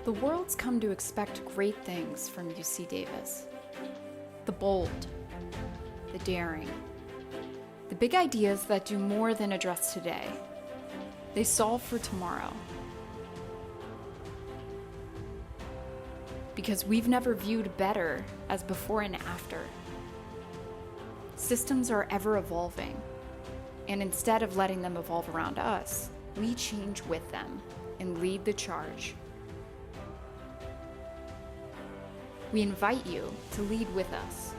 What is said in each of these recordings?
The world's come to expect great things from UC Davis. The bold, the daring, the big ideas that do more than address today. They solve for tomorrow. Because we've never viewed better as before and after. Systems are ever evolving, and instead of letting them evolve around us, we change with them and lead the charge. We invite you to lead with us,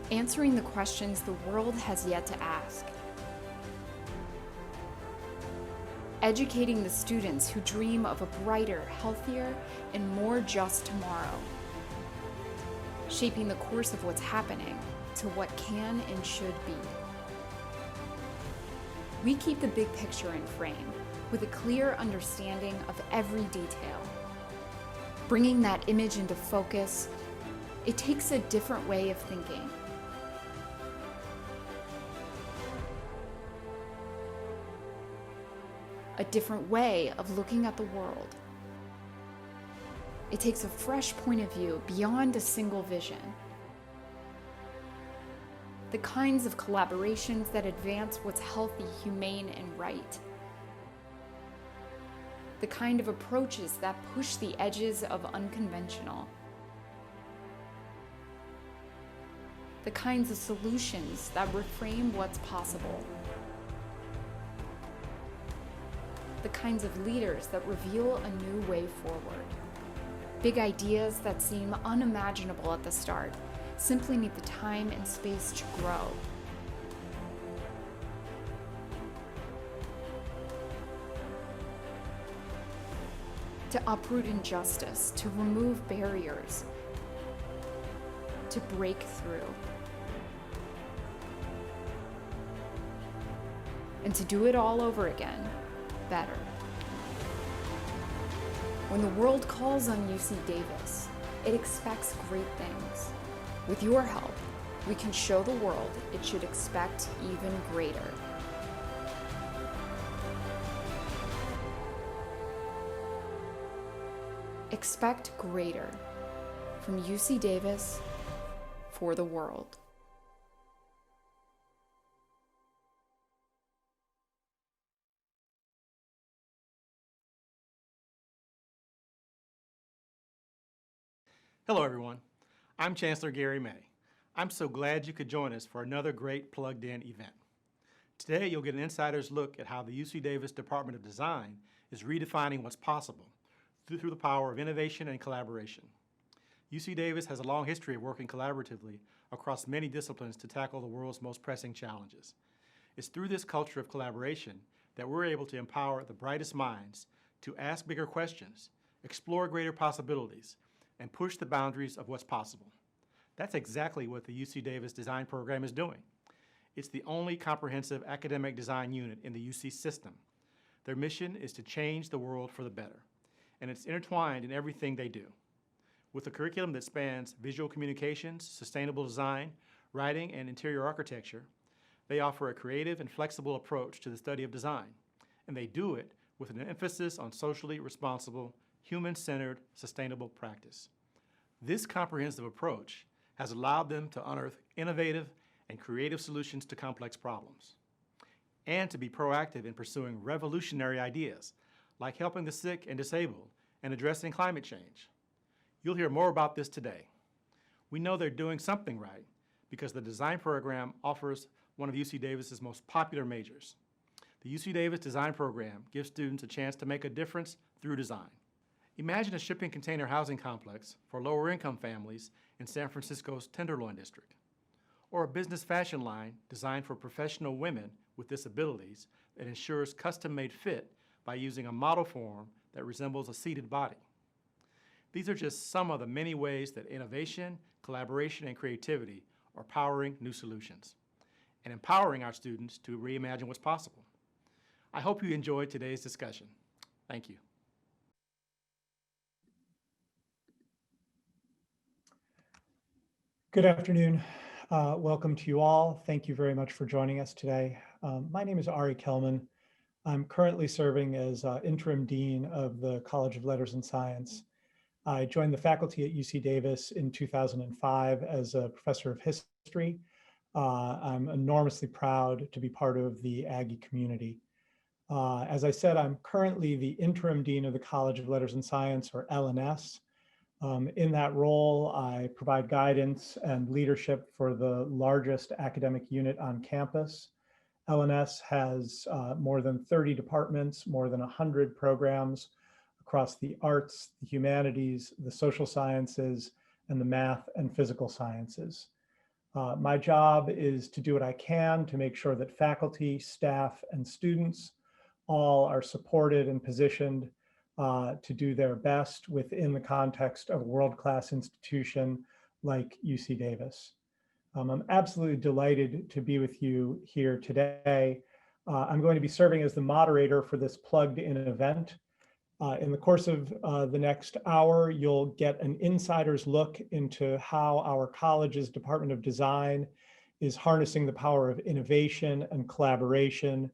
answering the questions the world has yet to ask, educating the students who dream of a brighter, healthier, and more just tomorrow, shaping the course of what's happening to what can and should be. We keep the big picture in frame with a clear understanding of every detail. Bringing that image into focus, it takes a different way of thinking. A different way of looking at the world. It takes a fresh point of view beyond a single vision. The kinds of collaborations that advance what's healthy, humane, and right. The kind of approaches that push the edges of unconventional. The kinds of solutions that reframe what's possible. The kinds of leaders that reveal a new way forward. Big ideas that seem unimaginable at the start simply need the time and space to grow. To uproot injustice, to remove barriers, to break through. And to do it all over again, better. When the world calls on UC Davis, it expects great things. With your help, we can show the world it should expect even greater. Expect greater from UC Davis for the world. Hello, everyone. I'm Chancellor Gary May. I'm so glad you could join us for another great Plugged In event. Today, you'll get an insider's look at how the UC Davis Department of Design is redefining what's possible through the power of innovation and collaboration. UC Davis has a long history of working collaboratively across many disciplines to tackle the world's most pressing challenges. It's through this culture of collaboration that we're able to empower the brightest minds to ask bigger questions, explore greater possibilities, and push the boundaries of what's possible. That's exactly what the UC Davis Design Program is doing. It's the only comprehensive academic design unit in the UC system. Their mission is to change the world for the better, and it's intertwined in everything they do. With a curriculum that spans visual communications, sustainable design, writing, and interior architecture, they offer a creative and flexible approach to the study of design, and they do it with an emphasis on socially responsible, human-centered, sustainable practice. This comprehensive approach has allowed them to unearth innovative and creative solutions to complex problems, and to be proactive in pursuing revolutionary ideas, like helping the sick and disabled and addressing climate change. You'll hear more about this today. We know they're doing something right because the design program offers one of UC Davis's most popular majors. The UC Davis Design Program gives students a chance to make a difference through design. Imagine a shipping container housing complex for lower-income families in San Francisco's Tenderloin District, or a business fashion line designed for professional women with disabilities that ensures custom-made fit by using a model form that resembles a seated body. These are just some of the many ways that innovation, collaboration, and creativity are powering new solutions and empowering our students to reimagine what's possible. I hope you enjoyed today's discussion. Thank you. Good afternoon. Welcome to you all. Thank you very much for joining us today. My name is Ari Kelman. I'm currently serving as interim dean of the College of Letters and Science. I joined the faculty at UC Davis in 2005 as a professor of history. I'm enormously proud to be part of the Aggie community. As I said, I'm currently the interim dean of the College of Letters and Science, or LNS. In that role, I provide guidance and leadership for the largest academic unit on campus. LNS has more than 30 departments, more than 100 programs across the arts, the humanities, the social sciences, and the math and physical sciences. My job is to do what I can to make sure that faculty, staff, and students all are supported and positioned to do their best within the context of a world-class institution like UC Davis. I'm absolutely delighted to be with you here today. I'm going to be serving as the moderator for this plugged-in event. In the course of the next hour, you'll get an insider's look into how our college's Department of Design is harnessing the power of innovation and collaboration,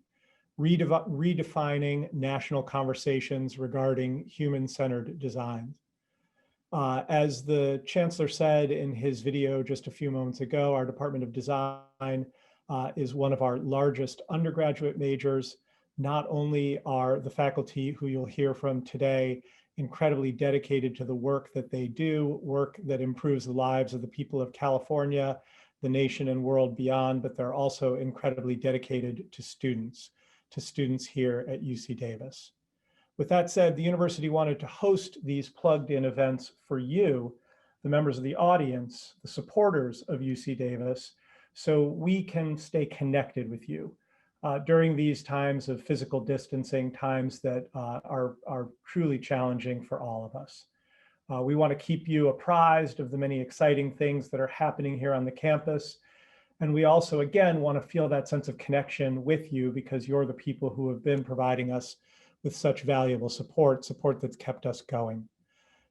redefining national conversations regarding human-centered design. As the chancellor said in his video just a few moments ago, our Department of Design is one of our largest undergraduate majors. Not only are the faculty who you'll hear from today incredibly dedicated to the work that they do, work that improves the lives of the people of California, the nation and world beyond, but they're also incredibly dedicated to students here at UC Davis. With that said, the university wanted to host these plugged-in events for you, the members of the audience, the supporters of UC Davis, so we can stay connected with you during these times of physical distancing, times that are truly challenging for all of us. We want to keep you apprised of the many exciting things that are happening here on the campus. And we also, again, want to feel that sense of connection with you because you're the people who have been providing us with such valuable support that's kept us going.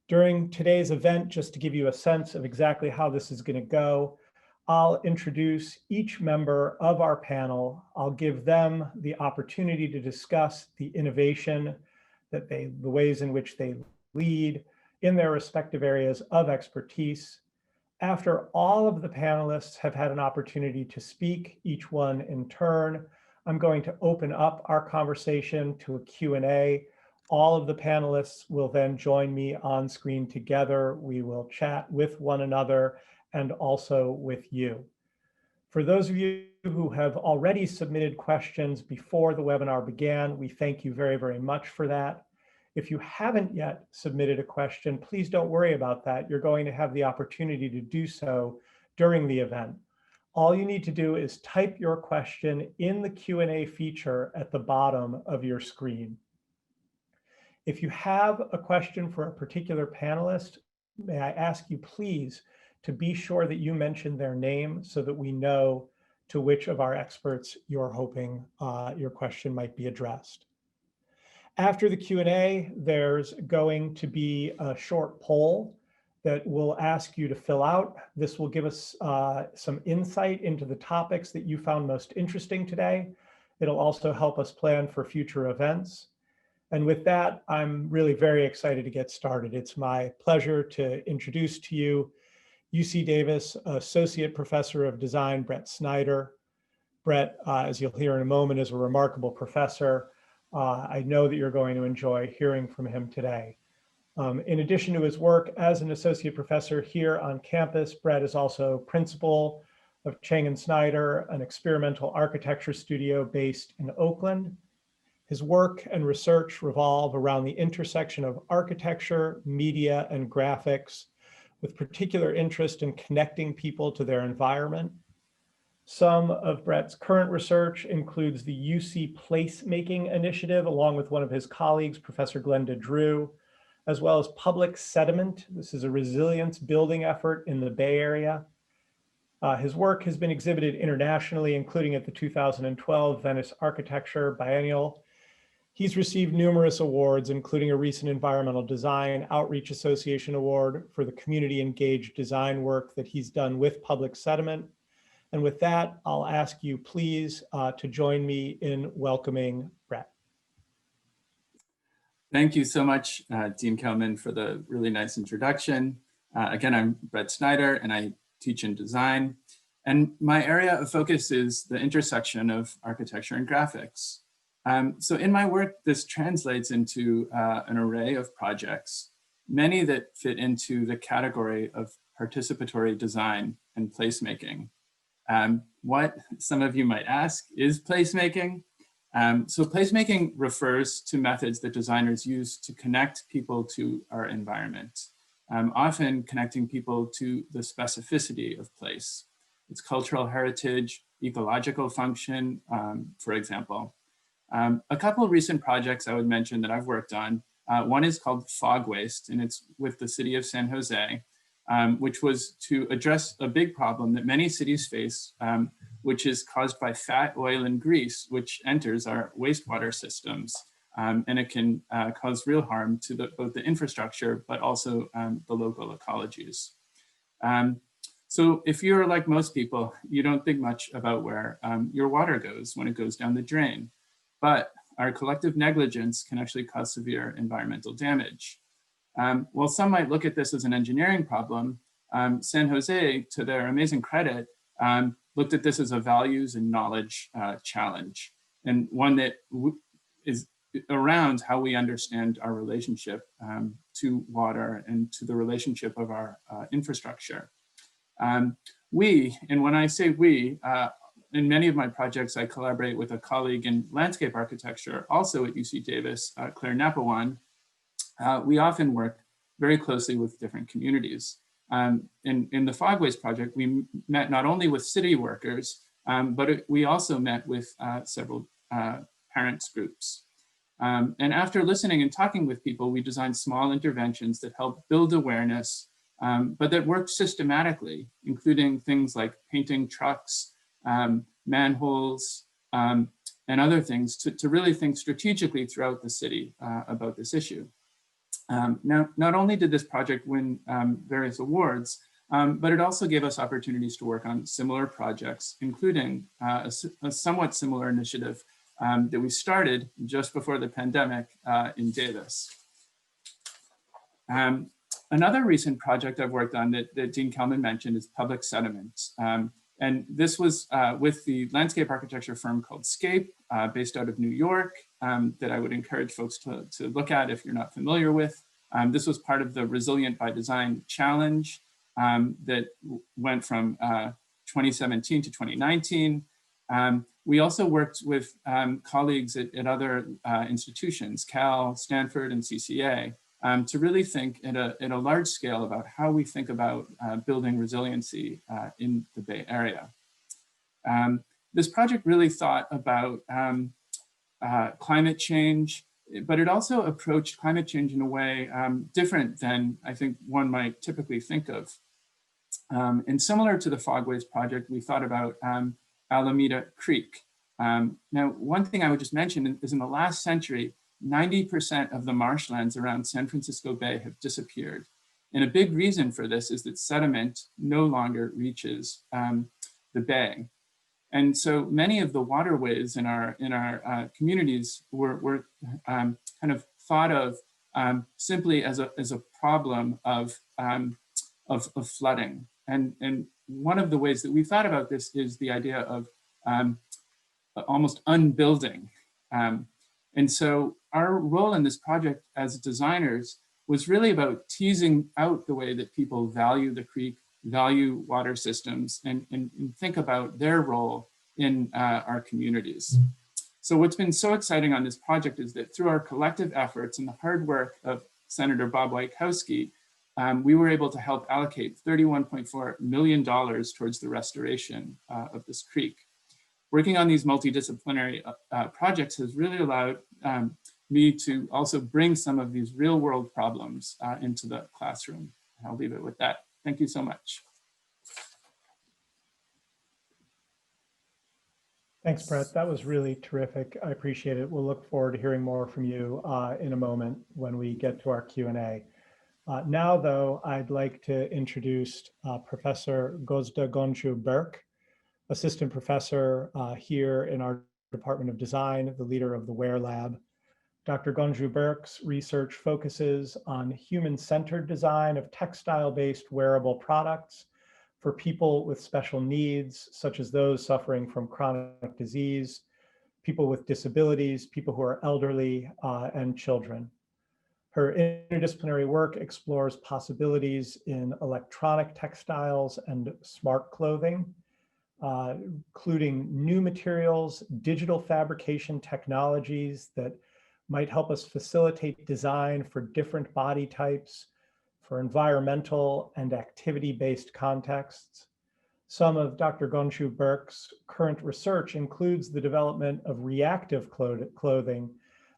During today's event, just to give you a sense of exactly how this is going to go, I'll introduce each member of our panel. I'll give them the opportunity to discuss the innovation the ways in which they lead in their respective areas of expertise. After all of the panelists have had an opportunity to speak, each one in turn, I'm going to open up our conversation to a Q&A. All of the panelists will then join me on screen together. We will chat with one another and also with you. For those of you who have already submitted questions before the webinar began, we thank you very, very much for that. If you haven't yet submitted a question, please don't worry about that. You're going to have the opportunity to do so during the event. All you need to do is type your question in the Q&A feature at the bottom of your screen. If you have a question for a particular panelist, may I ask you please to be sure that you mention their name so that we know to which of our experts you're hoping your question might be addressed. After the Q&A, there's going to be a short poll that we'll ask you to fill out. This will give us some insight into the topics that you found most interesting today. It'll also help us plan for future events. And with that, I'm really very excited to get started. It's my pleasure to introduce to you UC Davis Associate Professor of Design, Brett Snyder. Brett, as you'll hear in a moment, is a remarkable professor. I know that you're going to enjoy hearing from him today. In addition to his work as an associate professor here on campus, Brett is also principal of Chang & Snyder, an experimental architecture studio based in Oakland. His work and research revolve around the intersection of architecture, media, and graphics, with particular interest in connecting people to their environment. Some of Brett's current research includes the UC Placemaking Initiative, along with one of his colleagues, Professor Glenda Drew, as well as Public Sediment. This is a resilience building effort in the Bay Area. His work has been exhibited internationally, including at the 2012 Venice Architecture Biennial. He's received numerous awards, including a recent Environmental Design Outreach Association Award for the community engaged design work that he's done with Public Sediment. And with that, I'll ask you please to join me in welcoming Brett. Thank you so much, Dean Kelman, for the really nice introduction. Again, I'm Brett Snyder, and I teach in design. And my area of focus is the intersection of architecture and graphics. So in my work, this translates into an array of projects, many that fit into the category of participatory design and placemaking. What some of you might ask is placemaking. So placemaking refers to methods that designers use to connect people to our environment, often connecting people to the specificity of place, its cultural heritage, ecological function, for example. A couple of recent projects I would mention that I've worked on. One is called Fog Waste, and it's with the city of San Jose, which was to address a big problem that many cities face, which is caused by fat, oil, and grease, which enters our wastewater systems. And it can cause real harm to both the infrastructure, but also the local ecologies. So if you're like most people, you don't think much about where your water goes when it goes down the drain. But our collective negligence can actually cause severe environmental damage. While some might look at this as an engineering problem, San Jose, to their amazing credit, looked at this as a values and knowledge challenge, and one that is around how we understand our relationship to water and to the relationship of our infrastructure. And when I say we, in many of my projects, I collaborate with a colleague in landscape architecture, also at UC Davis, Claire Napawan. We often work very closely with different communities. In the Fog Waste project, we met not only with city workers, but we also met with several parents groups. And after listening and talking with people, we designed small interventions that help build awareness, but that work systematically, including things like painting trucks, manholes, and other things to really think strategically throughout the city about this issue. Now, not only did this project win various awards, but it also gave us opportunities to work on similar projects, including a somewhat similar initiative that we started just before the pandemic in Davis. Another recent project I've worked on that Dean Kelman mentioned is public sediment. And this was with the landscape architecture firm called Scape, based out of New York, that I would encourage folks to look at if you're not familiar with. This was part of the Resilient by Design Challenge that went from 2017 to 2019. We also worked with colleagues at other institutions, Cal, Stanford, and CCA, to really think at a large scale about how we think about building resiliency in the Bay Area. This project really thought about climate change, but it also approached climate change in a way different than I think one might typically think of. And similar to the Fog Waste project, we thought about Alameda Creek. Now, one thing I would just mention is in the last century, 90% of the marshlands around San Francisco Bay have disappeared. And a big reason for this is that sediment no longer reaches the bay. And so many of the waterways in our communities were kind of thought of simply as a problem of flooding. And one of the ways that we thought about this is the idea of almost unbuilding. And so our role in this project as designers was really about teasing out the way that people value the creek, value water systems, and think about their role in our communities. So what's been so exciting on this project is that through our collective efforts and the hard work of Senator Bob Wieckowski, we were able to help allocate $31.4 million towards the restoration of this creek. Working on these multidisciplinary projects has really allowed me to also bring some of these real world problems into the classroom. I'll leave it with that. Thank you so much. Thanks, Brett. That was really terrific. I appreciate it. We'll look forward to hearing more from you in a moment when we get to our Q&A. Now, though, I'd like to introduce Professor Gozda Goncu Berk, assistant professor here in our Department of Design, the leader of the WEAR Lab. Dr. Gonju Berk's research focuses on human-centered design of textile-based wearable products for people with special needs, such as those suffering from chronic disease, people with disabilities, people who are elderly, and children. Her interdisciplinary work explores possibilities in electronic textiles and smart clothing, including new materials, digital fabrication technologies that might help us facilitate design for different body types, for environmental and activity-based contexts. Some of Dr. Gonju Berk's current research includes the development of reactive clothing.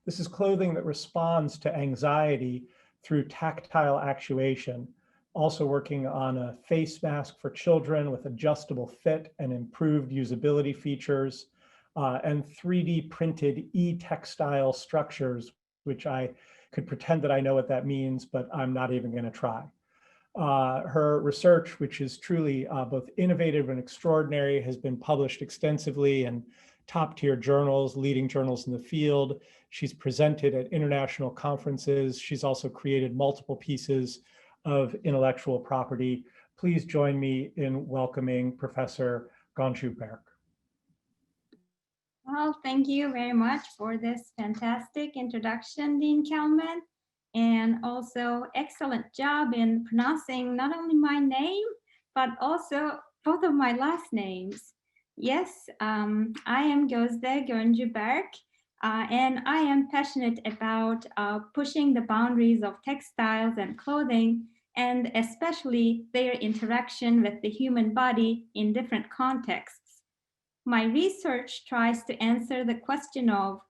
This is clothing that responds to anxiety through tactile actuation, also working on a face mask for children with adjustable fit and improved usability features, and 3D printed e-textile structures, which I could pretend that I know what that means, but I'm not even going to try. Her research, which is truly both innovative and extraordinary, has been published extensively in top-tier journals, leading journals in the field. She's presented at international conferences. She's also created multiple pieces of intellectual property. Please join me in welcoming Professor Gonju Berk. Well, thank you very much for this fantastic introduction, Dean Kelman, and also excellent job in pronouncing not only my name, but also both of my last names. Yes, I am Gözde Gonju Berk, and I am passionate about pushing the boundaries of textiles and clothing, and especially their interaction with the human body in different contexts. My research tries to answer the question of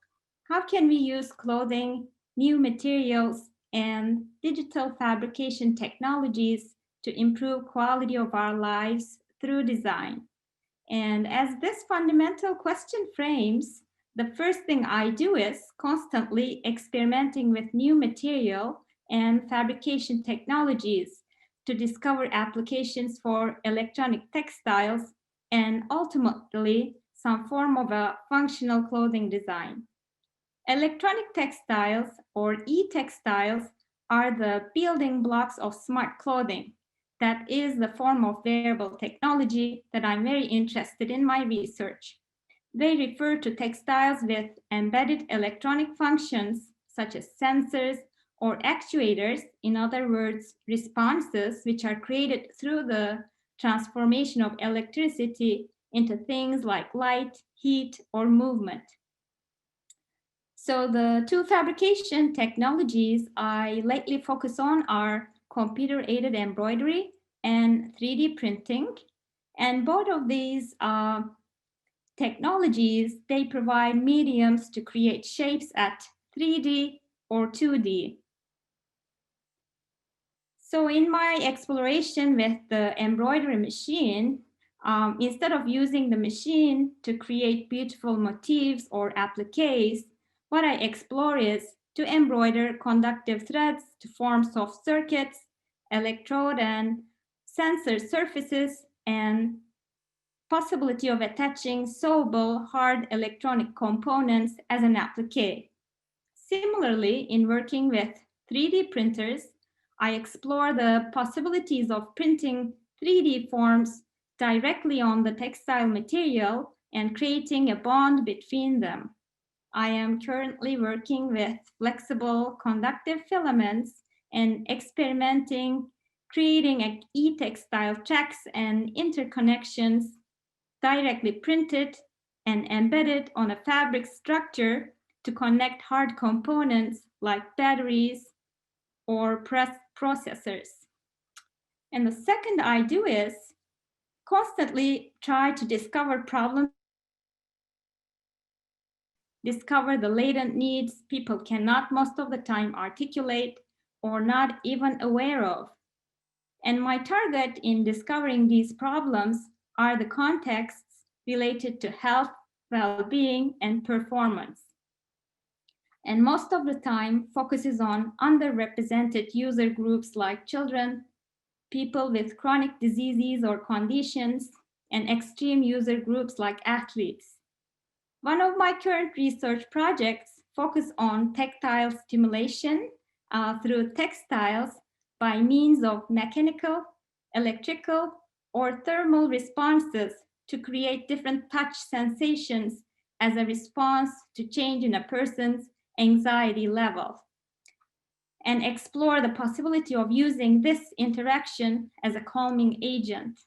how can we use clothing, new materials, and digital fabrication technologies to improve quality of our lives through design. And as this fundamental question frames, the first thing I do is constantly experimenting with new material and fabrication technologies to discover applications for electronic textiles and ultimately some form of a functional clothing design. Electronic textiles, or e-textiles, are the building blocks of smart clothing. That is the form of wearable technology that I'm very interested in my research. They refer to textiles with embedded electronic functions such as sensors or actuators, in other words, responses which are created through the transformation of electricity into things like light, heat, or movement. So the two fabrication technologies I lately focus on are computer-aided embroidery and 3D printing. And both of these technologies, they provide mediums to create shapes at 3D or 2D. So in my exploration with the embroidery machine, instead of using the machine to create beautiful motifs or appliques, what I explore is to embroider conductive threads to form soft circuits, electrode and sensor surfaces, and possibility of attaching sewable hard electronic components as an applique. Similarly, in working with 3D printers, I explore the possibilities of printing 3D forms directly on the textile material and creating a bond between them. I am currently working with flexible conductive filaments and experimenting, creating e-textile tracks and interconnections directly printed and embedded on a fabric structure to connect hard components like batteries or processors. And the second I do is constantly try to discover problems, discover the latent needs people cannot most of the time articulate or not even aware of. And my target in discovering these problems are the contexts related to health, well-being, and performance. And most of the time focuses on underrepresented user groups like children, people with chronic diseases or conditions, and extreme user groups like athletes. One of my current research projects focus on tactile stimulation through textiles by means of mechanical, electrical, or thermal responses to create different touch sensations as a response to change in a person's anxiety level, and explore the possibility of using this interaction as a calming agent.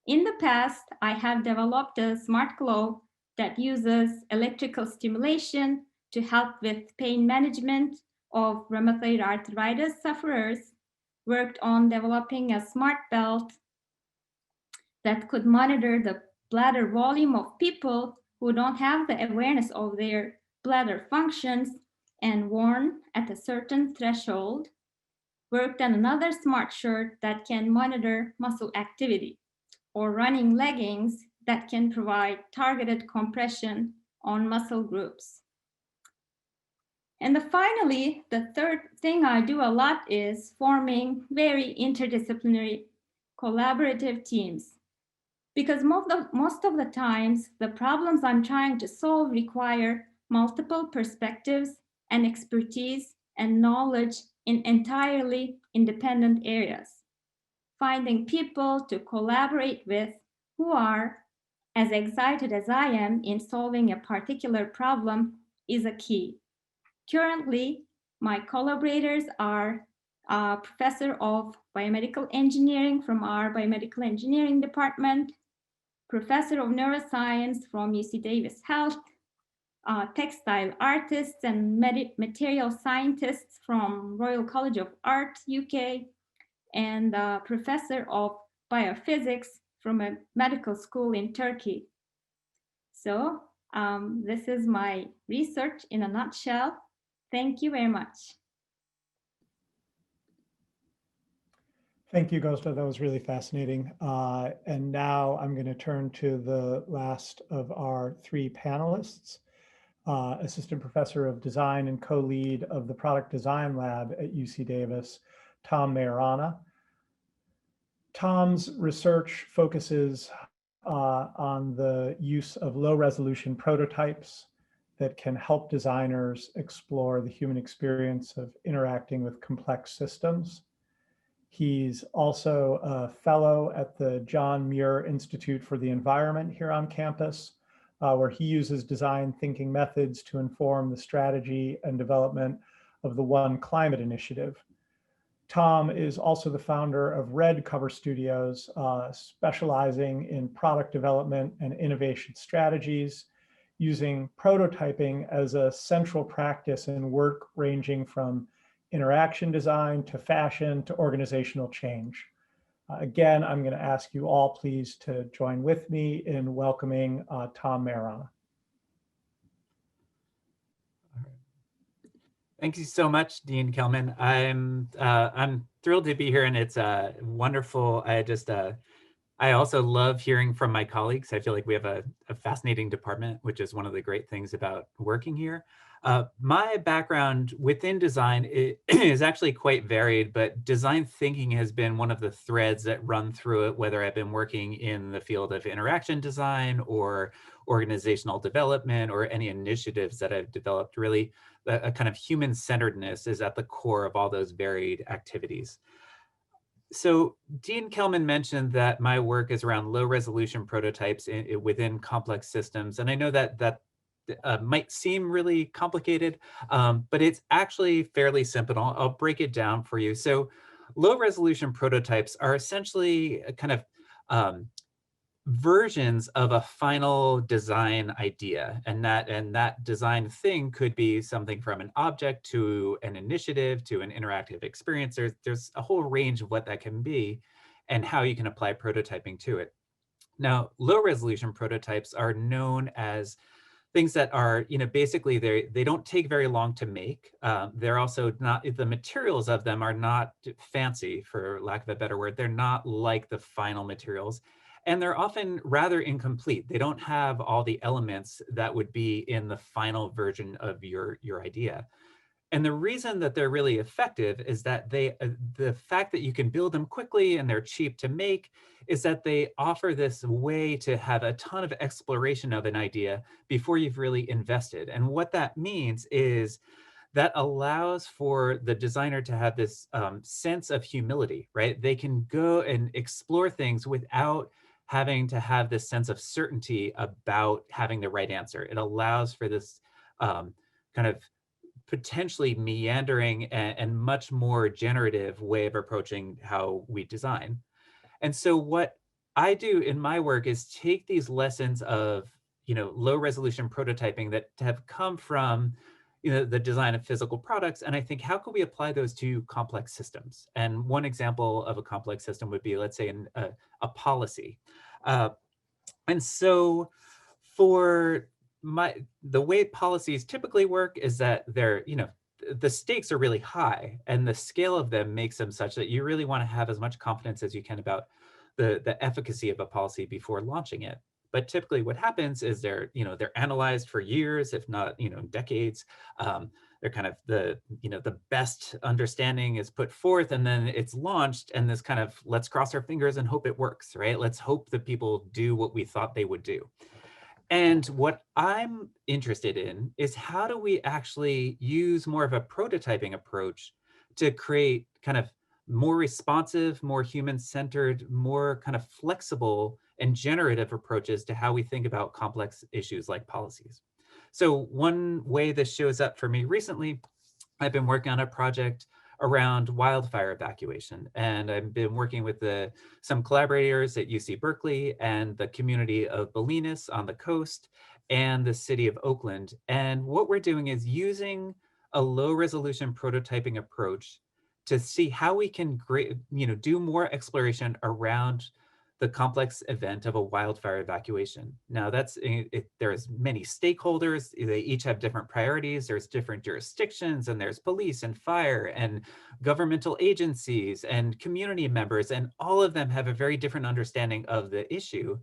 In the past, I have developed a smart glove that uses electrical stimulation to help with pain management of rheumatoid arthritis sufferers, worked on developing a smart belt that could monitor the bladder volume of people who don't have the awareness of their bladder functions and worn at a certain threshold, worked on another smart shirt that can monitor muscle activity, or running leggings that can provide targeted compression on muscle groups. And finally, the third thing I do a lot is forming very interdisciplinary collaborative teams. Because most of the times, the problems I'm trying to solve require multiple perspectives and expertise and knowledge in entirely independent areas. Finding people to collaborate with who are as excited as I am in solving a particular problem is a key. Currently, my collaborators are a professor of biomedical engineering from our biomedical engineering department, professor of neuroscience from UC Davis Health, textile artists and material scientists from Royal College of Art, UK, and professor of biophysics from a medical school in Turkey. So this is my research in a nutshell. Thank you very much. Thank you, Gosta. That was really fascinating. And now I'm going to turn to the last of our three panelists, Assistant Professor of Design and co-lead of the Product Design Lab at UC Davis, Tom Majorana. Tom's research focuses on the use of low-resolution prototypes that can help designers explore the human experience of interacting with complex systems. He's also a fellow at the John Muir Institute for the Environment here on campus, where he uses design thinking methods to inform the strategy and development of the One Climate Initiative. Tom is also the founder of Red Cover Studios, specializing in product development and innovation strategies, using prototyping as a central practice in work ranging from interaction design to fashion to organizational change. Again, I'm going to ask you all please to join with me in welcoming Tom Majorana. Thank you so much, Dean Kelman. I'm thrilled to be here, and it's wonderful. I also love hearing from my colleagues. I feel like we have a fascinating department, which is one of the great things about working here. My background within design is actually quite varied, but design thinking has been one of the threads that run through it, whether I've been working in the field of interaction design or organizational development or any initiatives that I've developed. Really, a kind of human-centeredness is at the core of all those varied activities. So Dean Kelman mentioned that my work is around low resolution prototypes within complex systems. And I know that might seem really complicated, but it's actually fairly simple. I'll break it down for you. So low resolution prototypes are essentially a kind of versions of a final design idea, and that design thing could be something from an object to an initiative to an interactive experience. There's a whole range of what that can be and how you can apply prototyping to it. Now, low resolution prototypes are known as things that are, basically they don't take very long to make. They're also not, the materials of them are not fancy, for lack of a better word. They're not like the final materials. And they're often rather incomplete. They don't have all the elements that would be in the final version of your idea. And the reason that they're really effective is that the fact that you can build them quickly and they're cheap to make is that they offer this way to have a ton of exploration of an idea before you've really invested. And what that means is that allows for the designer to have this sense of humility, right? They can go and explore things without having to have this sense of certainty about having the right answer. It allows for this kind of potentially meandering and much more generative way of approaching how we design. And so what I do in my work is take these lessons of, low resolution prototyping that have come from, the design of physical products. And I think, how can we apply those to complex systems? And one example of a complex system would be, let's say, a policy. Uh, and so for the way policies typically work is that the stakes are really high and the scale of them makes them such that you really want to have as much confidence as you can about the efficacy of a policy before launching it. But typically what happens is they're analyzed for years, if not, decades. They're kind of the best understanding is put forth and then it's launched, and this kind of, let's cross our fingers and hope it works, right? Let's hope that people do what we thought they would do. And what I'm interested in is, how do we actually use more of a prototyping approach to create kind of more responsive, more human-centered, more kind of flexible and generative approaches to how we think about complex issues like policies. So one way this shows up for me recently, I've been working on a project around wildfire evacuation, and I've been working with some collaborators at UC Berkeley and the community of Bolinas on the coast and the city of Oakland. And what we're doing is using a low resolution prototyping approach to see how we can do more exploration around the complex event of a wildfire evacuation. Now there's many stakeholders, they each have different priorities, there's different jurisdictions, and there's police and fire and governmental agencies and community members, and all of them have a very different understanding of the issue.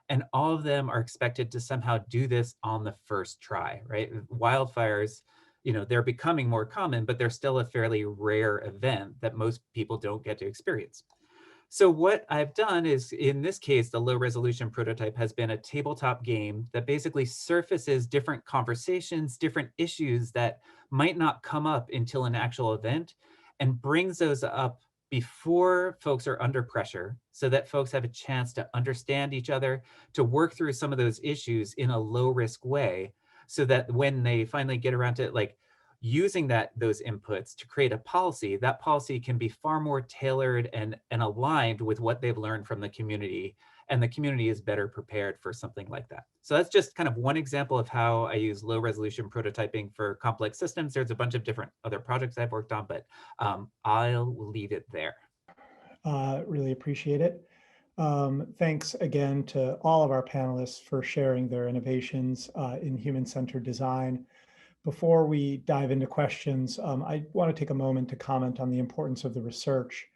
And all of them are expected to somehow do this on the first try, right? Wildfires, they're becoming more common, but they're still a fairly rare event that most people don't get to experience. So what I've done is, in this case, the low resolution prototype has been a tabletop game that basically surfaces different conversations, different issues that might not come up until an actual event, and brings those up before folks are under pressure so that folks have a chance to understand each other, to work through some of those issues in a low risk way, so that when they finally get around to using those inputs to create a policy, that policy can be far more tailored and aligned with what they've learned from the community, and the community is better prepared for something like that. So that's just kind of one example of how I use low resolution prototyping for complex systems. There's a bunch of different other projects I've worked on, but I'll leave it there. Really appreciate it. Thanks again to all of our panelists for sharing their innovations in human-centered design. Before we dive into questions, I want to take a moment to comment on the importance of the research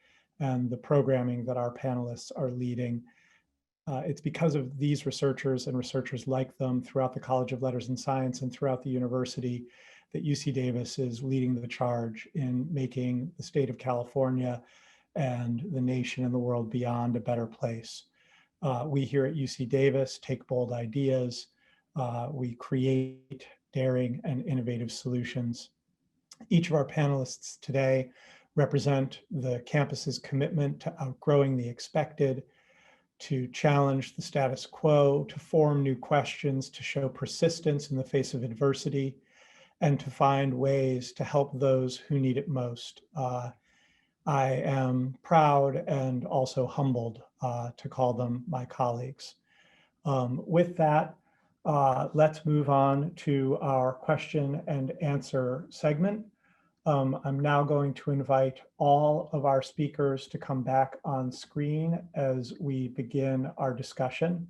and the programming that our panelists are leading. It's because of these researchers and researchers like them throughout the College of Letters and Science and throughout the university that UC Davis is leading the charge in making the state of California and the nation and the world beyond a better place. We here at UC Davis take bold ideas, we create daring and innovative solutions. Each of our panelists today represent the campus's commitment to outgrowing the expected, to challenge the status quo, to form new questions, to show persistence in the face of adversity, and to find ways to help those who need it most. I am proud and also humbled to call them my colleagues. With that, let's move on to our question and answer segment. I'm now going to invite all of our speakers to come back on screen as we begin our discussion.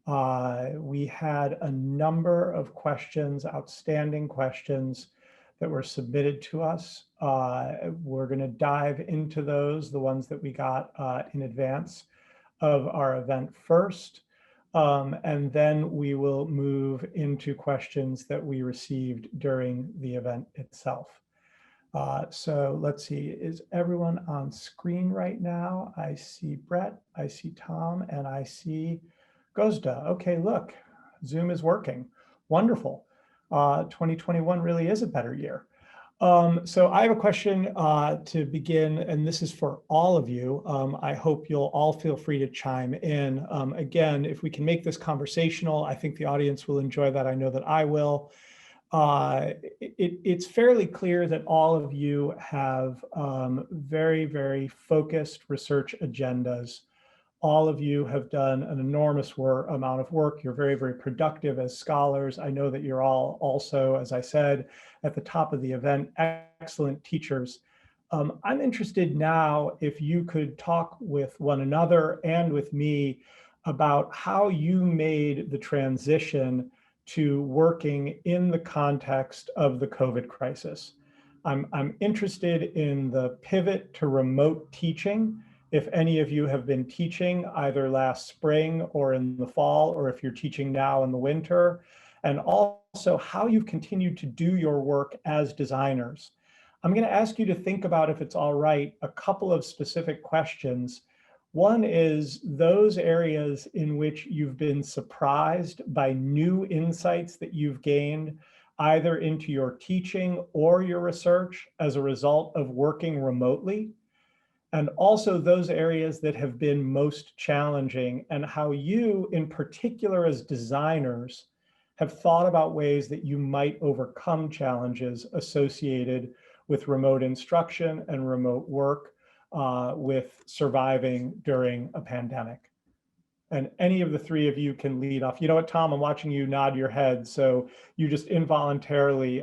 We had a number of questions, outstanding questions that were submitted to us. We're going to dive into those, the ones that we got in advance of our event first. And then we will move into questions that we received during the event itself. So let's see, is everyone on screen right now? I see Brett, I see Tom, and I see Gozda. Okay, look, Zoom is working. Wonderful. 2021 really is a better year. So I have a question to begin, and this is for all of you. I hope you'll all feel free to chime in. Again, if we can make this conversational, I think the audience will enjoy that. I know that I will. It's fairly clear that all of you have very, very focused research agendas. All of you have done an enormous amount of work. You're very, very productive as scholars. I know that you're all also, as I said at the top of the event, excellent teachers. I'm interested now if you could talk with one another and with me about how you made the transition to working in the context of the COVID crisis. I'm interested in the pivot to remote teaching. If any of you have been teaching either last spring or in the fall, or if you're teaching now in the winter, and also how you've continued to do your work as designers. I'm going to ask you to think about, if it's all right, a couple of specific questions. One is those areas in which you've been surprised by new insights that you've gained either into your teaching or your research as a result of working remotely, and also those areas that have been most challenging, and how you, in particular as designers, have thought about ways that you might overcome challenges associated with remote instruction and remote work, with surviving during a pandemic. And any of the three of you can lead off. You know what, Tom, I'm watching you nod your head, so you just involuntarily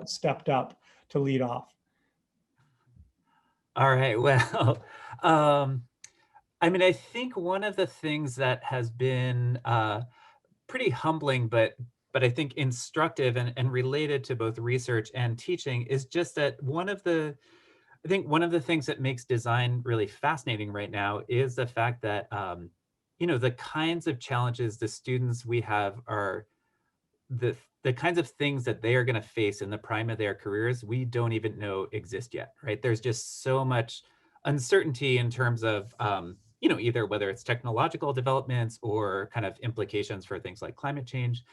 stepped up to lead off. All right, well, um, I mean, I think one of the things that has been pretty humbling, but I think instructive and related to both research and teaching is just that I think one of the things that makes design really fascinating right now is the fact that, you know, the kinds of challenges the students we have are the kinds of things that they are going to face in the prime of their careers, we don't even know exist yet, right? There's just so much uncertainty in terms of, you know, either whether it's technological developments or kind of implications for things like climate change.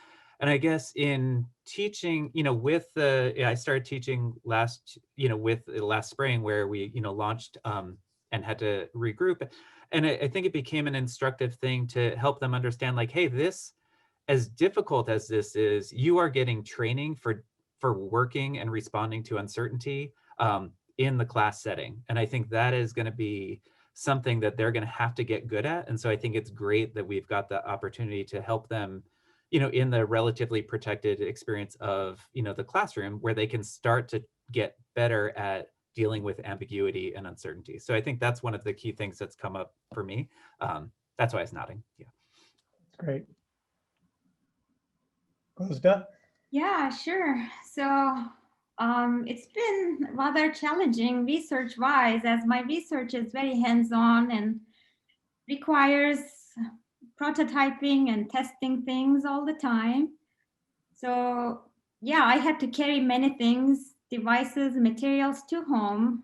And I guess in teaching, you know, I started teaching with last spring where we, you know, launched and had to regroup. And I think it became an instructive thing to help them understand, like, hey, as difficult as this is, you are getting training for working and responding to uncertainty in the class setting. And I think that is going to be something that they're going to have to get good at. And so I think it's great that we've got the opportunity to help them, you know, in the relatively protected experience of, you know, the classroom, where they can start to get better at dealing with ambiguity and uncertainty. So I think that's one of the key things that's come up for me. That's why I was nodding. Yeah. That's great. Gozda? Yeah, sure. So it's been rather challenging research-wise, as my research is very hands-on and requires prototyping and testing things all the time. So yeah, I had to carry many things, devices, materials to home.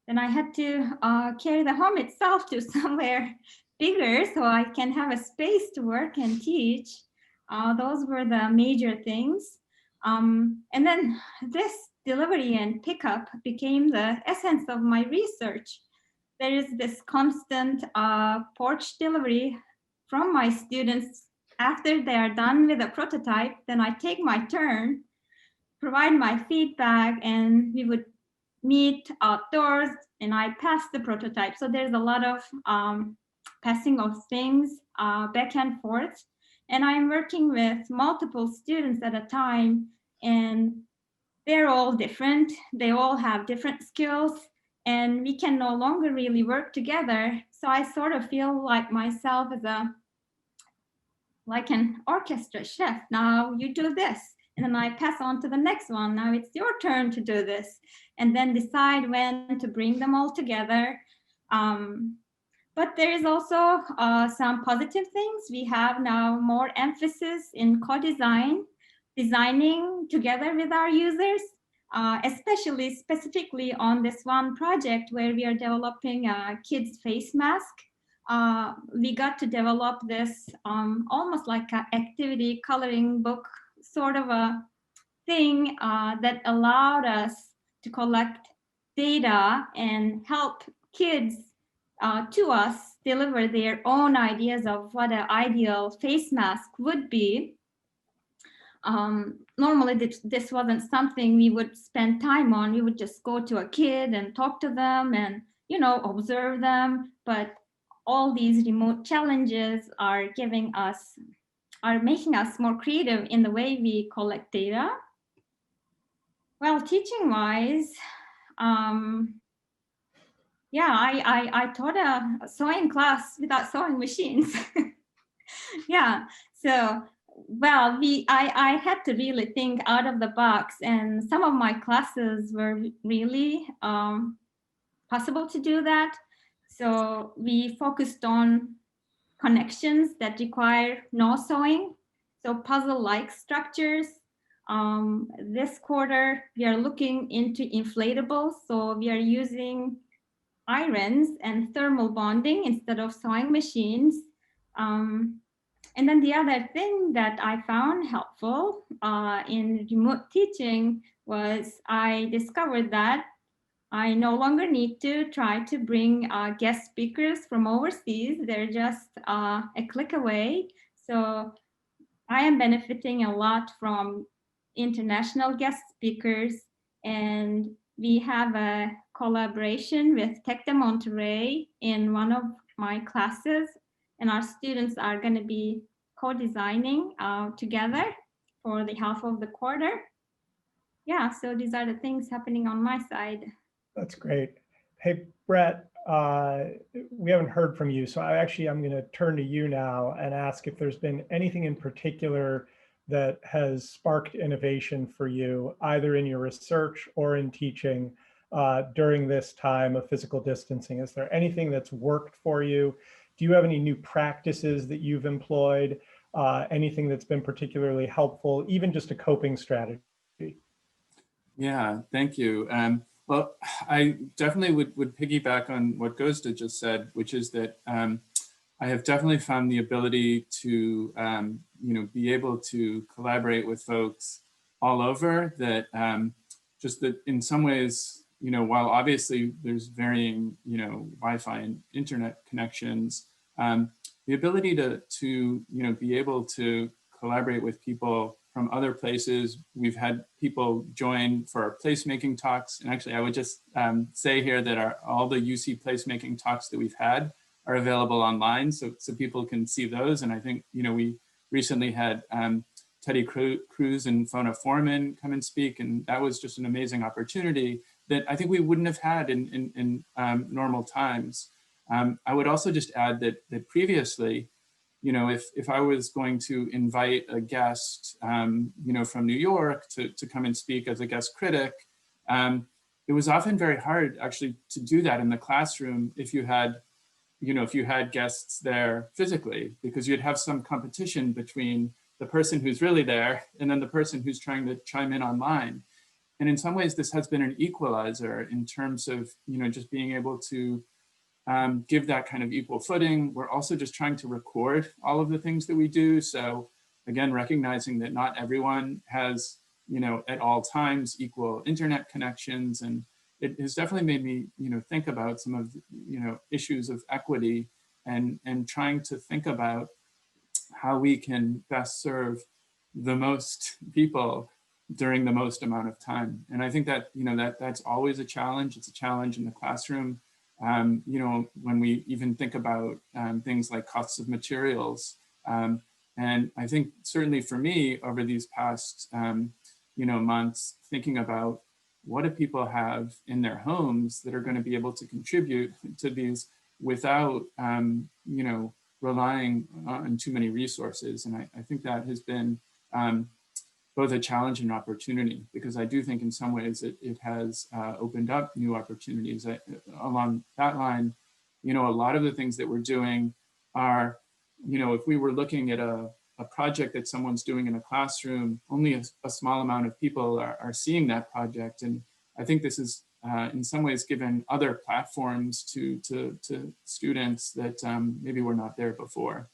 Then I had to carry the home itself to somewhere bigger so I can have a space to work and teach. Those were the major things. And then this delivery and pickup became the essence of my research. There is this constant porch delivery from my students after they are done with a prototype. Then I take my turn, provide my feedback, and we would meet outdoors and I pass the prototype. So there's a lot of passing of things back and forth. And I'm working with multiple students at a time, and they're all different. They all have different skills, and we can no longer really work together. So I sort of feel like myself as like an orchestra chef. Now you do this, and then I pass on to the next one. Now it's your turn to do this, and then decide when to bring them all together. But there is also some positive things. We have now more emphasis in co-design, designing together with our users. especially specifically on this one project where we are developing a kid's face mask. We got to develop this almost like an activity coloring book sort of a thing that allowed us to collect data and help kids to us deliver their own ideas of what an ideal face mask would be. Normally this wasn't something we would spend time on. We would just go to a kid and talk to them and, you know, observe them. But all these remote challenges are making us more creative in the way we collect data. Well, teaching wise, yeah, I taught a sewing class without sewing machines. Yeah, so well, I had to really think out of the box, and some of my classes were really possible to do that. So we focused on connections that require no sewing, so puzzle-like structures. This quarter, we are looking into inflatables, so we are using irons and thermal bonding instead of sewing machines. And then the other thing that I found helpful in remote teaching was I discovered that I no longer need to try to bring guest speakers from overseas. They're just a click away. So I am benefiting a lot from international guest speakers, and we have a collaboration with Tec de Monterrey in one of my classes, and our students are going to be co-designing together for the half of the quarter. Yeah, so these are the things happening on my side. That's great. Hey, Brett, we haven't heard from you, so I'm going to turn to you now and ask if there's been anything in particular that has sparked innovation for you, either in your research or in teaching during this time of physical distancing. Is there anything that's worked for you? Do you have any new practices that you've employed? Anything that's been particularly helpful, even just a coping strategy? Yeah, thank you. Well, I definitely would piggyback on what Gozda just said, which is that I have definitely found the ability to, be able to collaborate with folks all over. That just that in some ways, while obviously there's varying, Wi-Fi and internet connections, the ability to be able to collaborate with people from other places. We've had people join for our placemaking talks. And actually, I would just say here that all the UC placemaking talks that we've had are available online, so people can see those. And I think, we recently had Teddy Cruz and Fona Foreman come and speak, and that was just an amazing opportunity that I think we wouldn't have had in normal times. I would also just add that previously, if I was going to invite a guest, from New York to come and speak as a guest critic, it was often very hard actually to do that in the classroom if you had guests there physically, because you'd have some competition between the person who's really there and then the person who's trying to chime in online. And in some ways, this has been an equalizer in terms of, just being able to give that kind of equal footing. We're also just trying to record all of the things that we do. So again, recognizing that not everyone has, at all times equal internet connections. And it has definitely made me, think about some of, issues of equity and trying to think about how we can best serve the most people during the most amount of time. And I think that, that's always a challenge. It's a challenge in the classroom. When we even think about things like costs of materials. And I think certainly for me over these past, months, thinking about what do people have in their homes that are going to be able to contribute to these without, relying on too many resources. And I think that has been both a challenge and an opportunity, because I do think in some ways it has opened up new opportunities. Along that line, a lot of the things that we're doing are, if we were looking at a a project that someone's doing in a classroom, only a small amount of people are seeing that project. And I think this is in some ways given other platforms to students that maybe were not there before.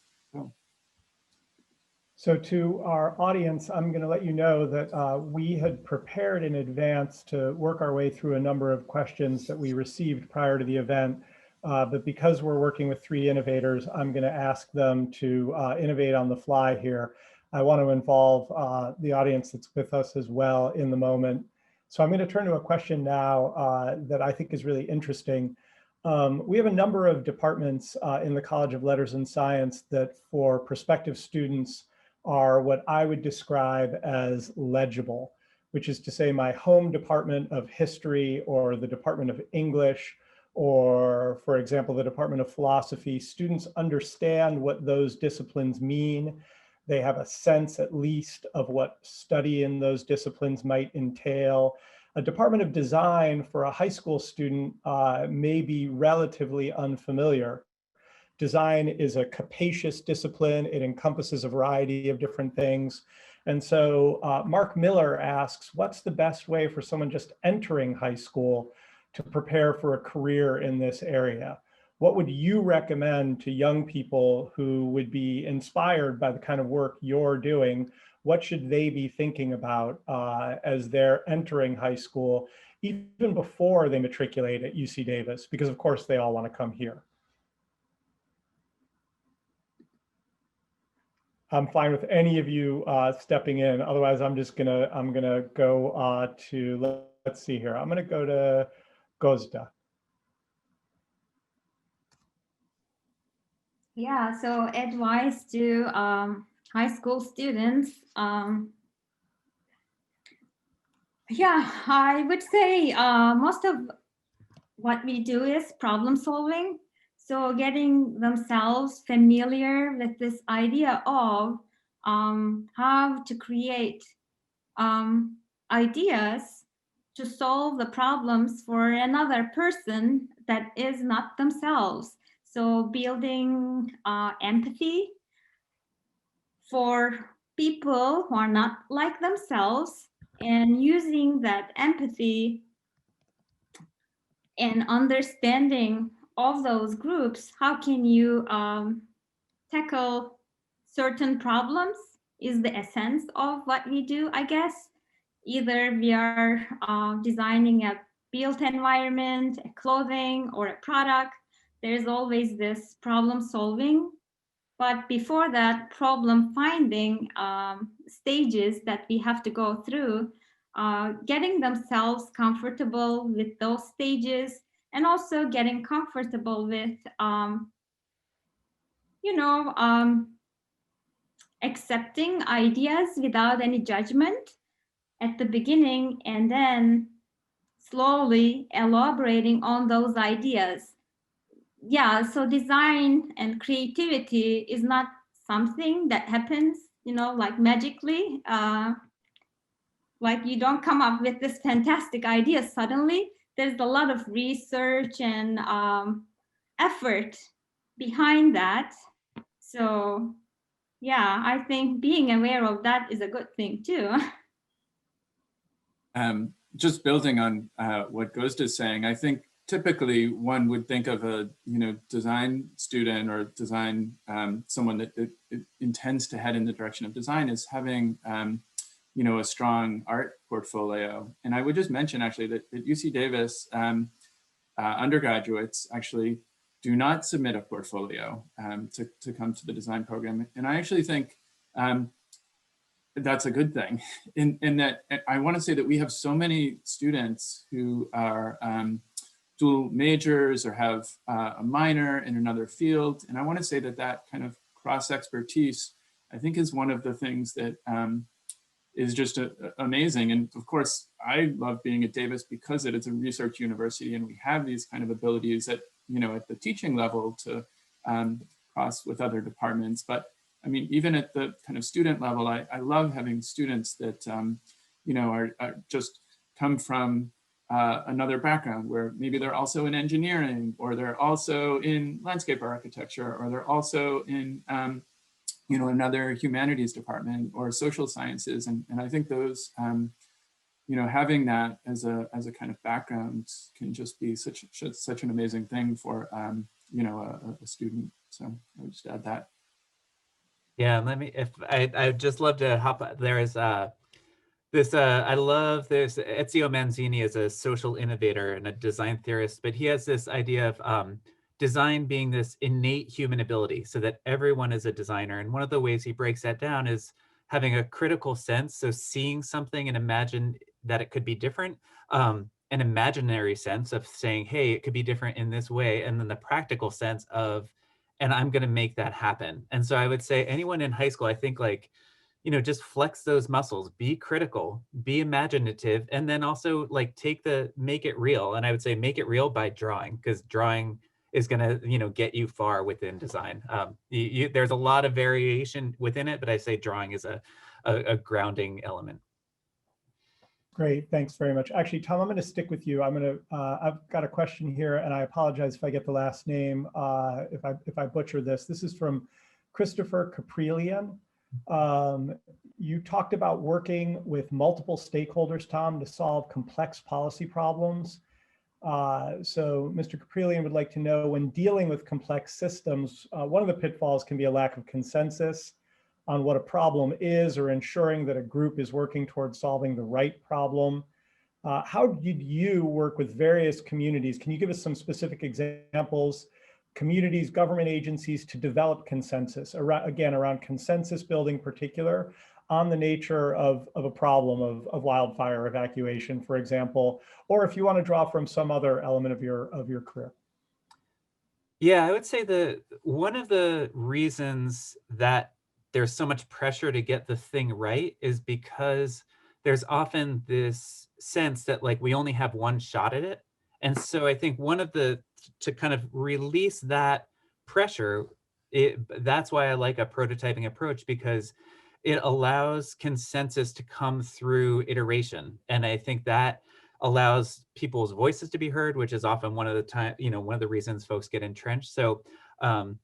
So to our audience, I'm going to let you know that we had prepared in advance to work our way through a number of questions that we received prior to the event. But because we're working with 3 innovators, I'm going to ask them to innovate on the fly here. I want to involve the audience that's with us as well in the moment. So I'm going to turn to a question now that I think is really interesting. We have a number of departments in the College of Letters and Science that for prospective students are what I would describe as legible, which is to say my home department of history or the Department of English, or for example, the Department of Philosophy. Students understand what those disciplines mean. They have a sense at least of what study in those disciplines might entail. A Department of Design for a high school student may be relatively unfamiliar. Design is a capacious discipline. It encompasses a variety of different things. And so Mark Miller asks, what's the best way for someone just entering high school to prepare for a career in this area? What would you recommend to young people who would be inspired by the kind of work you're doing? What should they be thinking about as they're entering high school, even before they matriculate at UC Davis? Because of course they all want to come here. I'm fine with any of you stepping in. Otherwise, I'm gonna go to, let's see here. I'm gonna go to Gozda. Yeah, so advice to high school students. Yeah, I would say most of what we do is problem solving. So getting themselves familiar with this idea of how to create ideas to solve the problems for another person that is not themselves. So building empathy for people who are not like themselves, and using that empathy and understanding of those groups, how can you tackle certain problems is the essence of what we do, I guess. Either we are designing a built environment, a clothing, or a product. There's always this problem solving. But before that, problem finding stages that we have to go through, getting themselves comfortable with those stages, and also getting comfortable with, accepting ideas without any judgment at the beginning, and then slowly elaborating on those ideas. Yeah, so design and creativity is not something that happens, like magically. Like you don't come up with this fantastic idea suddenly. There's a lot of research and effort behind that. So yeah, I think being aware of that is a good thing too. Just building on what Ghost is saying, I think typically one would think of a design student or design someone that intends to head in the direction of design as having a strong art portfolio. And I would just mention actually that at UC Davis, undergraduates actually do not submit a portfolio to come to the design program. And I actually think that's a good thing in that I want to say that we have so many students who are dual majors or have a minor in another field. And I want to say that that kind of cross expertise, I think, is one of the things that is just amazing. And of course, I love being at Davis because it is a research university and we have these kind of abilities at the teaching level to cross with other departments. But I mean, even at the kind of student level, I love having students that, are just come from another background where maybe they're also in engineering, or they're also in landscape architecture, or they're also in, another humanities department or social sciences. And I think those, having that as a kind of background can just be such an amazing thing for, a student. So I would just add that. Yeah, I'd just love to hop. There is I love this. Ezio Manzini is a social innovator and a design theorist, but he has this idea of design being this innate human ability, so that everyone is a designer. And one of the ways he breaks that down is having a critical sense, so seeing something and imagine that it could be different. An imaginary sense of saying, hey, it could be different in this way, and then the practical sense of, and I'm going to make that happen. And so I would say anyone in high school, I think like, just flex those muscles, be critical, be imaginative, and then also like make it real. And I would say make it real by drawing, because drawing is going to, get you far within design. There's a lot of variation within it, but I say drawing is a grounding element. Great, thanks very much. Actually, Tom, I'm going to stick with you. I've got a question here, and I apologize if I get the last name, if I butcher this. This is from Christopher Caprillion. You talked about working with multiple stakeholders, Tom, to solve complex policy problems. So Mr. Caprillion would like to know, when dealing with complex systems, one of the pitfalls can be a lack of consensus on what a problem is, or ensuring that a group is working towards solving the right problem. How did you work with various communities? Can you give us some specific examples, communities, government agencies, to develop consensus, around consensus building, particular on the nature of a problem of wildfire evacuation, for example, or if you want to draw from some other element of your career? Yeah, I would say one of the reasons that there's so much pressure to get the thing right is because there's often this sense that like we only have one shot at it. And so I think to kind of release that pressure, that's why I like a prototyping approach, because it allows consensus to come through iteration. And I think that allows people's voices to be heard, which is often one of the reasons folks get entrenched. So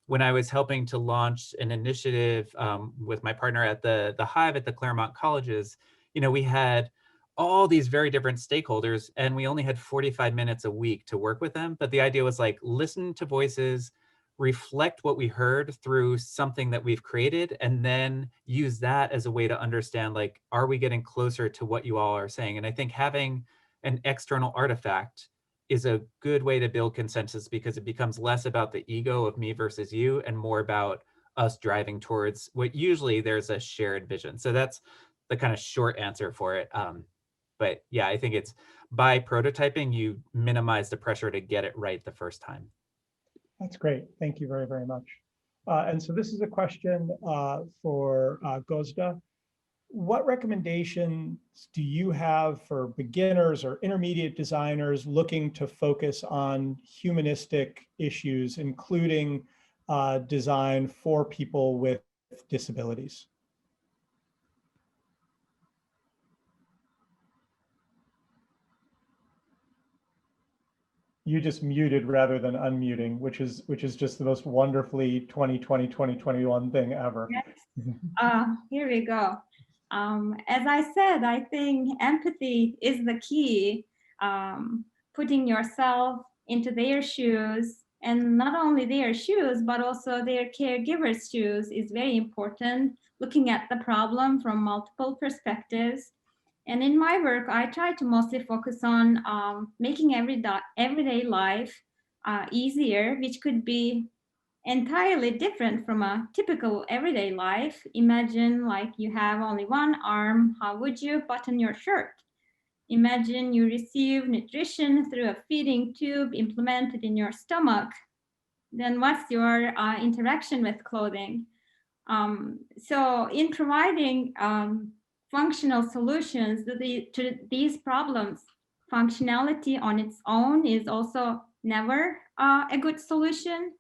when I was helping to launch an initiative with my partner at the Hive at the Claremont colleges, we had all these very different stakeholders, and we only had 45 minutes a week to work with them. But the idea was like, listen to voices, reflect what we heard through something that we've created, and then use that as a way to understand, like, are we getting closer to what you all are saying? And I think having an external artifact is a good way to build consensus, because it becomes less about the ego of me versus you and more about us driving towards what usually there's a shared vision. So that's the kind of short answer for it. But yeah, I think it's by prototyping, you minimize the pressure to get it right the first time. That's great. Thank you very, very much. And so this is a question for Gozda. What recommendations do you have for beginners or intermediate designers looking to focus on humanistic issues, including design for people with disabilities? You just muted rather than unmuting, which is just the most wonderfully 2020, 2021 thing ever. Yes. Here we go. As I said, I think empathy is the key. Putting yourself into their shoes, and not only their shoes, but also their caregivers' shoes, is very important. Looking at the problem from multiple perspectives. And in my work, I try to mostly focus on making everyday life easier, which could be entirely different from a typical everyday life. Imagine like you have only one arm. How would you button your shirt? Imagine you receive nutrition through a feeding tube implemented in your stomach. Then what's your interaction with clothing? So in providing functional solutions to these problems, functionality on its own is also never a good solution.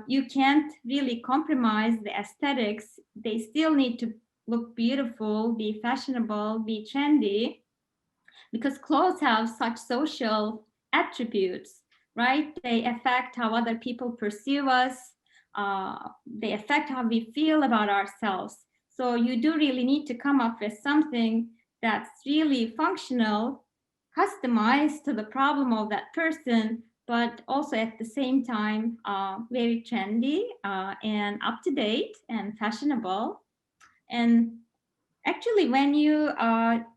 You can't really compromise the aesthetics. They still need to look beautiful, be fashionable, be trendy, because clothes have such social attributes, right? They affect how other people perceive us. they affect how we feel about ourselves. So you do really need to come up with something that's really functional, customized to the problem of that person, but also at the same time very trendy and up to date and fashionable. And actually, when you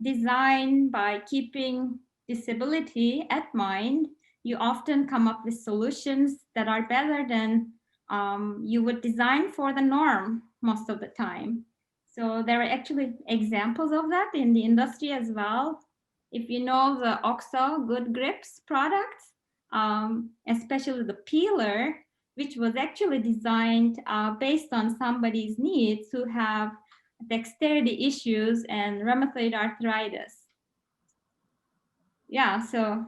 design by keeping disability at mind, you often come up with solutions that are better than you would design for the norm most of the time. So there are actually examples of that in the industry as well. If you know the OXO Good Grips products, especially the peeler, which was actually designed based on somebody's needs who have dexterity issues and rheumatoid arthritis. Yeah, so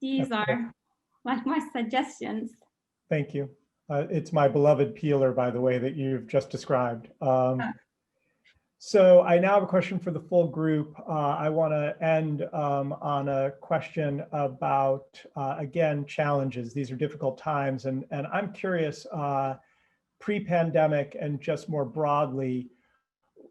these are like my suggestions. Thank you. It's my beloved peeler, by the way, that you've just described. So I now have a question for the full group. I want to end on a question about, again, challenges. These are difficult times. And I'm curious, pre-pandemic and just more broadly,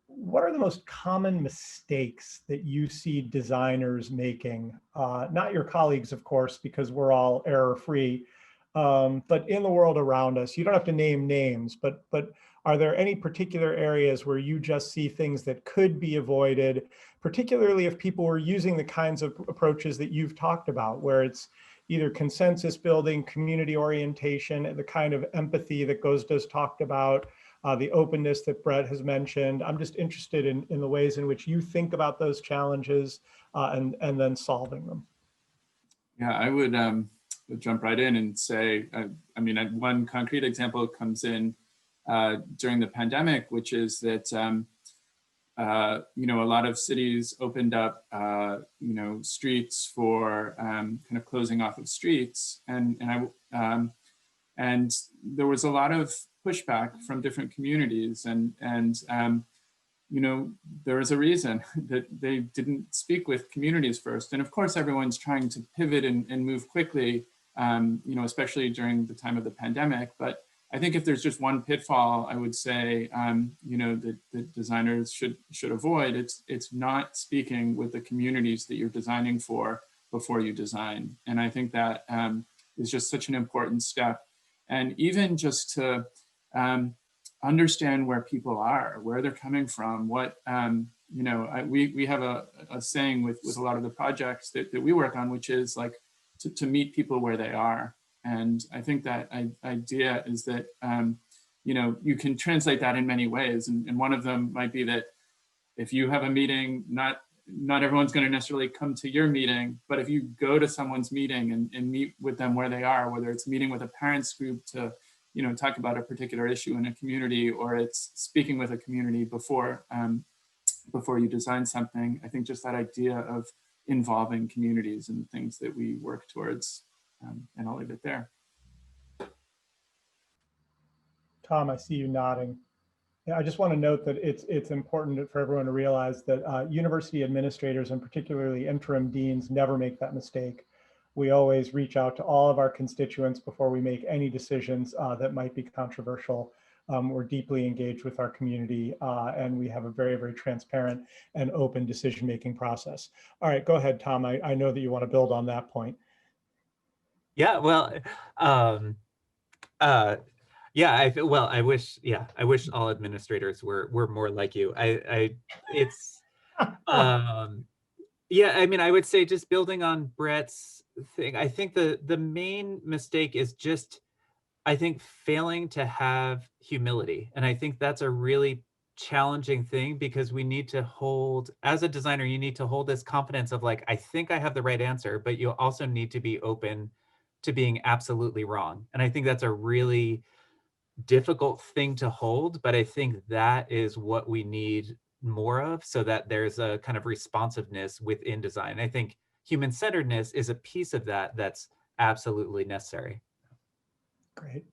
what are the most common mistakes that you see designers making? Not your colleagues, of course, because we're all error-free, but in the world around us. You don't have to name names, but are there any particular areas where you just see things that could be avoided, particularly if people were using the kinds of approaches that you've talked about, where it's either consensus building, community orientation, the kind of empathy that Gozda's talked about, the openness that Brett has mentioned. I'm just interested in the ways in which you think about those challenges and then solving them. Yeah, I would jump right in and say, I mean, one concrete example comes in during the pandemic, which is that, you know, a lot of cities opened up, you know, streets for kind of closing off of streets. And there was a lot of pushback from different communities. And you know, there is a reason that they didn't speak with communities first. And of course, everyone's trying to pivot and move quickly, you know, especially during the time of the pandemic. But I think if there's just one pitfall, I would say, you know, that designers should avoid, it's not speaking with the communities that you're designing for before you design. And I think that is just such an important step. And even just to understand where people are, where they're coming from, what, you know, we have a saying with a lot of the projects that we work on, which is like to meet people where they are. And I think that idea is that, you know, you can translate that in many ways. And one of them might be that if you have a meeting, not everyone's going to necessarily come to your meeting, but if you go to someone's meeting and meet with them where they are, whether it's meeting with a parents group to, you know, talk about a particular issue in a community, or it's speaking with a community before you design something, I think just that idea of involving communities and things that we work towards, and I'll leave it there. Tom, I see you nodding. Yeah, I just want to note that it's important for everyone to realize that university administrators and particularly interim deans never make that mistake. We always reach out to all of our constituents before we make any decisions that might be controversial. We're deeply engaged with our community and we have a very, very transparent and open decision-making process. All right, go ahead, Tom. I know that you want to build on that point. Yeah, well, yeah, I wish all administrators were more like you. It's, yeah, I mean, I would say just building on Brett's thing, I think the main mistake is just, I think, failing to have humility. And I think that's a really challenging thing because we need to hold, as a designer, you need to hold this confidence of like, I think I have the right answer, but you also need to be open to being absolutely wrong. And I think that's a really difficult thing to hold, but I think that is what we need more of so that there's a kind of responsiveness within design. I think human-centeredness is a piece of that that's absolutely necessary. Great.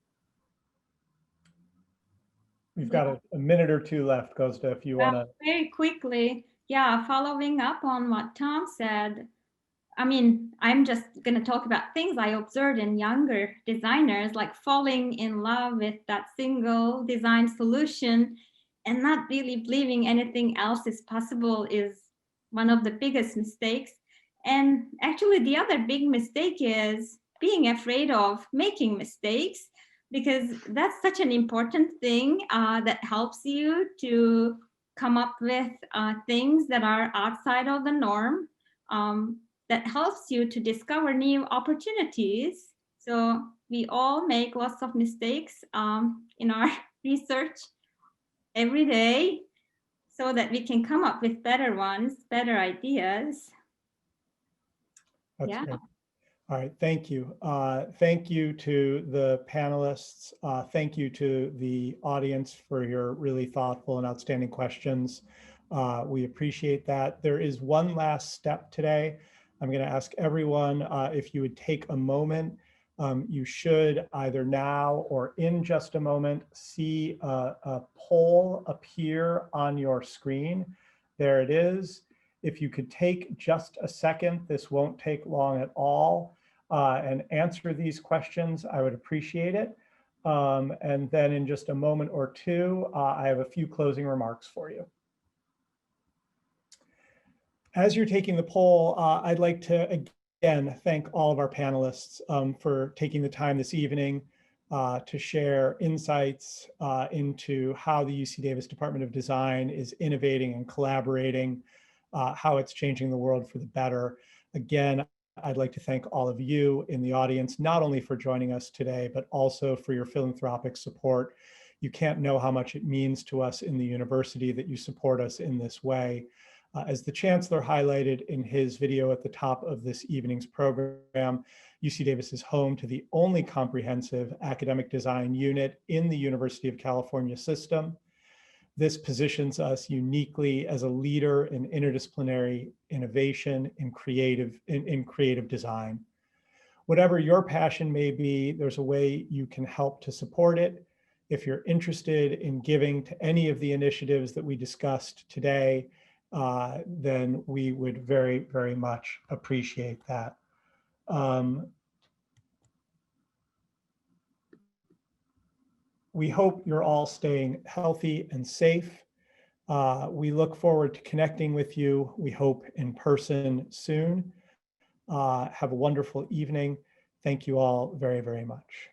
We've got a minute or two left, Gozda, if you want to. Very quickly, yeah, following up on what Tom said, I mean, I'm just going to talk about things I observed in younger designers, like falling in love with that single design solution and not really believing anything else is possible is one of the biggest mistakes. And actually, the other big mistake is being afraid of making mistakes, because that's such an important thing that helps you to come up with things that are outside of the norm. That helps you to discover new opportunities. So we all make lots of mistakes in our research every day so that we can come up with better ones, better ideas. That's Yeah. great. All right, thank you. Thank you to the panelists. Thank you to the audience for your really thoughtful and outstanding questions. We appreciate that. There is one last step today. I'm going to ask everyone if you would take a moment. You should either now or in just a moment see a poll appear on your screen. There it is. If you could take just a second, this won't take long at all, and answer these questions, I would appreciate it. And then in just a moment or two, I have a few closing remarks for you. As you're taking the poll, I'd like to again thank all of our panelists for taking the time this evening to share insights into how the UC Davis Department of Design is innovating and collaborating, how it's changing the world for the better. Again, I'd like to thank all of you in the audience, not only for joining us today, but also for your philanthropic support. You can't know how much it means to us in the university that you support us in this way. As the Chancellor highlighted in his video at the top of this evening's program, UC Davis is home to the only comprehensive academic design unit in the University of California system. This positions us uniquely as a leader in interdisciplinary innovation in creative design. Whatever your passion may be, there's a way you can help to support it. If you're interested in giving to any of the initiatives that we discussed today, then we would very, very much appreciate that. We hope you're all staying healthy and safe. We look forward to connecting with you, we hope in person soon. Have a wonderful evening. Thank you all very, very much.